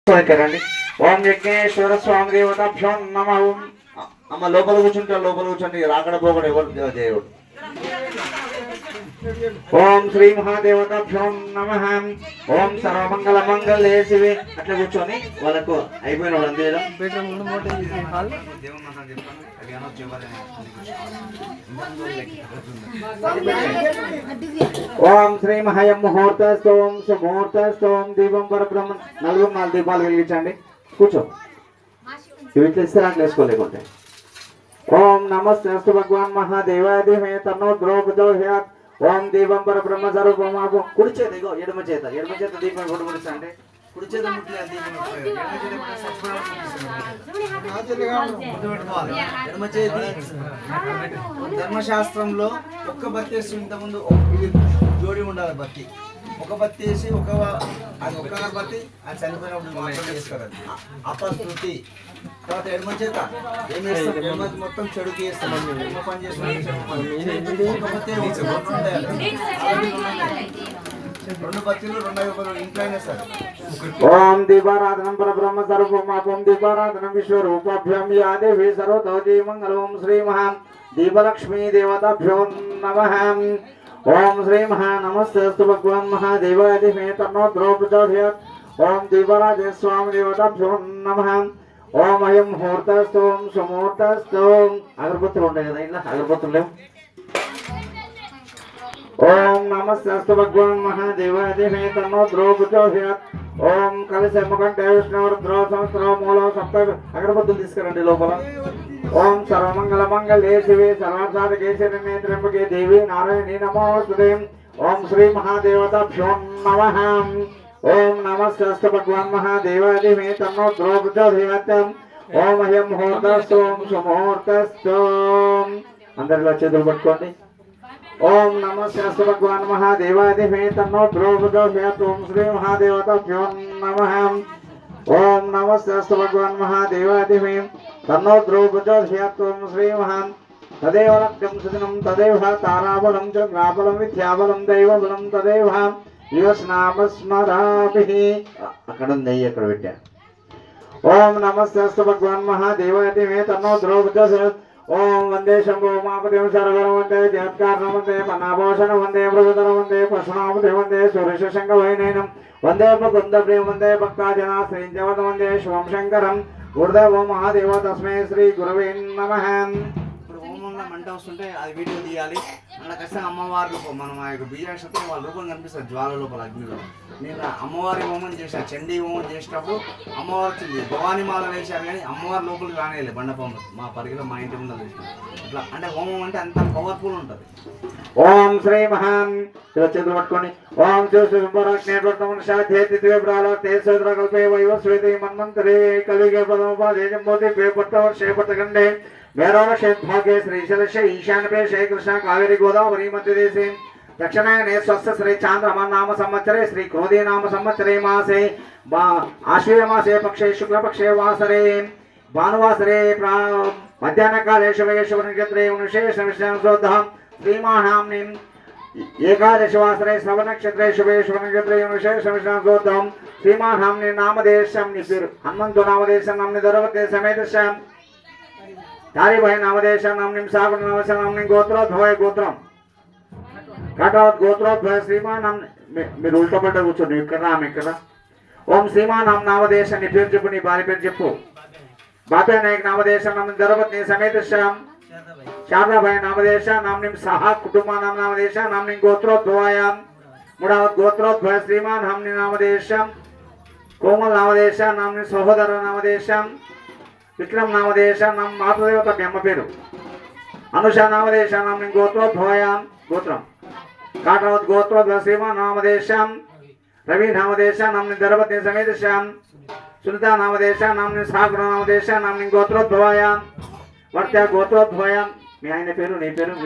రండి. ఓం యజ్ఞేశ్వర స్వామి దేవతాభ్యో నమ. అమ్మ లోపల కూర్చుంటా, లోపల కూర్చోండి. రాకడ పోకడ ఎవరు దేవుడు. ఓం శ్రీ మహాదేవతాభ్యో నమ. ఓం సర్వమంగళ మంగళే శివే. అట్లా కూర్చొని వాళ్ళకు అయిపోయిన వాళ్ళు అంతే. ఓం శ్రీ మహయం ముహూర్తస్థోం సుముహూర్తస్థోం దీపం పరబ్రహ్మ. 4 దీపాలు వెలిగించండి. కూర్చో. ఇట్లా ఇస్తే అట్లా వేసుకోలేకుంటే. ఓం నమస్తే అస్తు భగవాన్ మహాదేవాదిమే తన్నో ద్రౌపదోహ్యాత్. ఓం దీపం పరబ్రహ్మ సర్వమాపు. కుడి చేత ఇగో ఎడమ చేత దీపం కొట్టు ముడిస్తా అంటే కుడి చేత ముట్లేదు దీపం. ఎడమ చేతి ధర్మశాస్త్రంలో ఒక్క బత్తి వేసి ఇంతకుముందు జోడి ఉండాలి. బత్తి ఒక బత్తి వేసి అది ఒక్క బత్తి అది చనిపోయినప్పుడు చేస్తారు. అపశృతి. తర్వాత ఎడమ చేత ఏం చేస్తాం? ఎడమ మొత్తం చెడుకి వేస్తాం. ఎడమ పని చేస్తాం. రెండు బత్తీలు 2 ఇంట్లో సార్. ఓం దీపారాధనం పరబ్రహ్మ సర్వమాపం దీపారాధనం విశ్వరూపాభ్యాం యా దేవి సర్వతోజీ మంగళం శ్రీ మహా దీపలక్ష్మీ దేవతాభ్యో నమః. ఓం శ్రీ మహా నమస్తే అస్తు భగవాన్ మహాదేవాదిమే తన్నో ద్రౌపదోహ్యాత్. ఓం దీపరాజే స్వామి దేవతాభ్యో నమః. ఓం అయం ముహూర్తస్థోం సుముహూర్తస్థోం. అగరబత్తులు ఉంటాయి కదా ఇలా, అగరబత్తులు లేవు. ఓం నమస్తే అస్తు భగవాన్ మహాదేవాదిమే తన్నో ద్రౌపదోహ్యాత్. ఓం కలిశ ముఖంటే విష్ణురుద్రో సంవత్సరో మూలో సప్త. అగరబత్తులు తీసుకురండి లోపల. ఓం సర్వమంగళ మంగళే శివే సర్వార్థాధికే శరణ్యే త్ర్యంబకే దేవి నారాయణీ నమోస్తుతే. ఓం శ్రీ మహాదేవతాభ్యో నమః. ఓం నమస్తే అస్తు భగవాన్ మహాదేవాదిమే తన్నో ద్రౌపదోహ్యాత్. ఓం అయం ముహూర్తస్థోం సుముహూర్తస్థోం. అందరిలో చేతులు పట్టుకోండి. ఓం నమస్తే అస్తు భగవాన్ మహాదేవాదిమే తన్నో ద్రౌపదోహ్యాత్. ఓం శ్రీ మహాదేవతాభ్యో నమః. ఓం నమస్తే అస్తు భగవాన్ మహాదేవాదిమే తన్నో ద్రౌపదోహ్యాత్. ఓం శ్రీ మహా తదేవ లక్ష్యం సుదినం తదేవ తారాబలం చంద్రాబలం విద్యాబలం దైవబలం తదేవ యువస్నామస్మరాభి. అక్కడ ఉంది, అక్కడ పెట్టా. ఓం నమస్తే అస్తు భగవాన్ మహాదేవాదిమే తన్నో ద్రౌపదోహ్యాత్. ఓం వందే శంభో మాపదేవం సర్వరం వందే జగత్కారణం వందే పన్నాభూషణం వందే ప్రభుధరం వందే పశునామదే వందే సురేశశంక వైనైనం వందే ముకుంద ప్రియం వందే భక్తాజనా శ్రీంజవత వందే శివం శంకరం గురుదేవో మహాదేవ తస్మై శ్రీ గురవే నమః. ఇప్పుడు హోమంలో మంట వస్తుంటే అది వీడియో తీయాలి. అలా ఖచ్చితంగా అమ్మవారి రూపం మనం ఆ యొక్క బీజాక్షతో వాళ్ళ రూపం కనిపిస్తుంది జ్వాల లోపల అగ్నిలో. నేను అమ్మవారి హోమం చేశాను. చండీ హోమం చేసేటప్పుడు అమ్మవారు వచ్చింది. భవానీ మాల వేశారు కానీ అమ్మవారి లోపలికి రానేయాలి. బండపమ్మ మా పరిగిలో మా ఇంటి ముందు వేసాను. అట్లా అంటే హోమం అంటే అంత పవర్ఫుల్ ఉంటుంది. ఓం శ్రీ మహాన్ చేతులు పట్టుకొని. ఓం చూసుకుంటే వైవస్వేతి మన్మంతరే కలిగే పదమోపాధేజంబోధి పేపట్టవర్షేపట్టగండే మేరోషేద్భాగే శ్రీశైలశ ఈశాన్యపే శ్రీకృష్ణ కావేరి గోదావరి మధ్యదేశే దక్షిణాయనే స్వస్థ శ్రీ చాంద్రమ నామ సంవత్సరే శ్రీ క్రోధీ నామ సంవత్సరే మాసే ఆశ్వయ మాసే పక్షే శుక్లపక్షే వాసరే భానువాసరే మధ్యాహ్నకాలే శివయేశ్వర నక్షత్రే విశేష విశ్రాంశోద్ధం శ్రీమాణాం ఏకాదశవాసరే శ్రవణ నక్షత్రే శుభేశ్వర నక్షత్రే విశేష విశ్రాంశోద్ధం శ్రీమాణాం నామదేశం నీ పేరు హనుమంతు నామదేశం నమ్ని దొరవతే సమేతశ్యాం తారిభాయ్ నామదేశం నమ్ని సాగుణ నామదేశం నమ్ని గోత్రోద్భవ గోత్రం కటవత్ గోత్రోద్భవ శ్రీమానం. మీరు ఉల్టా పడ్డ కూర్చోండి. ఇక్కడ ఆమె ఇక్కడ. ఓం శ్రీమానం నామదేశం నీ పేరు చెప్పు, నీ భార్య పేరు చెప్పు. బాపే నాయక్ నామదేశం నమ్ని దొరవతే సమేతశ్యాం శారదాభాయ్ నామదేశ నామ్ని సహా కుటుంబానాం నామదేశ నామ్ని గోత్రోద్భవాయాం. మూడవత్ గోత్రోద్భవ శ్రీమాన్ హమ్ని నామదేశం కోమల్ నామదేశ నామ్ని సహోదర నామదేశం విక్రమ్ నామదేశ నమ్ మాతృదేవత మీ అమ్మ పేరు అనుష నామదేశ నామ్ని గోత్రోద్భవాయాం గోత్రం. కాటవత్ గోత్రోద్భవ శ్రీమాన్ నామదేశం రవి నామదేశ నామ్ని దరవతి సమేతశ్యాం సునిత నామదేశ నామ్ని సాగుణ నామదేశ నామ్ని గోత్రోద్భవాయాం వర్త్య గోత్రోద్భవాయాం. మీ ఆయన పేరు నీ పేరు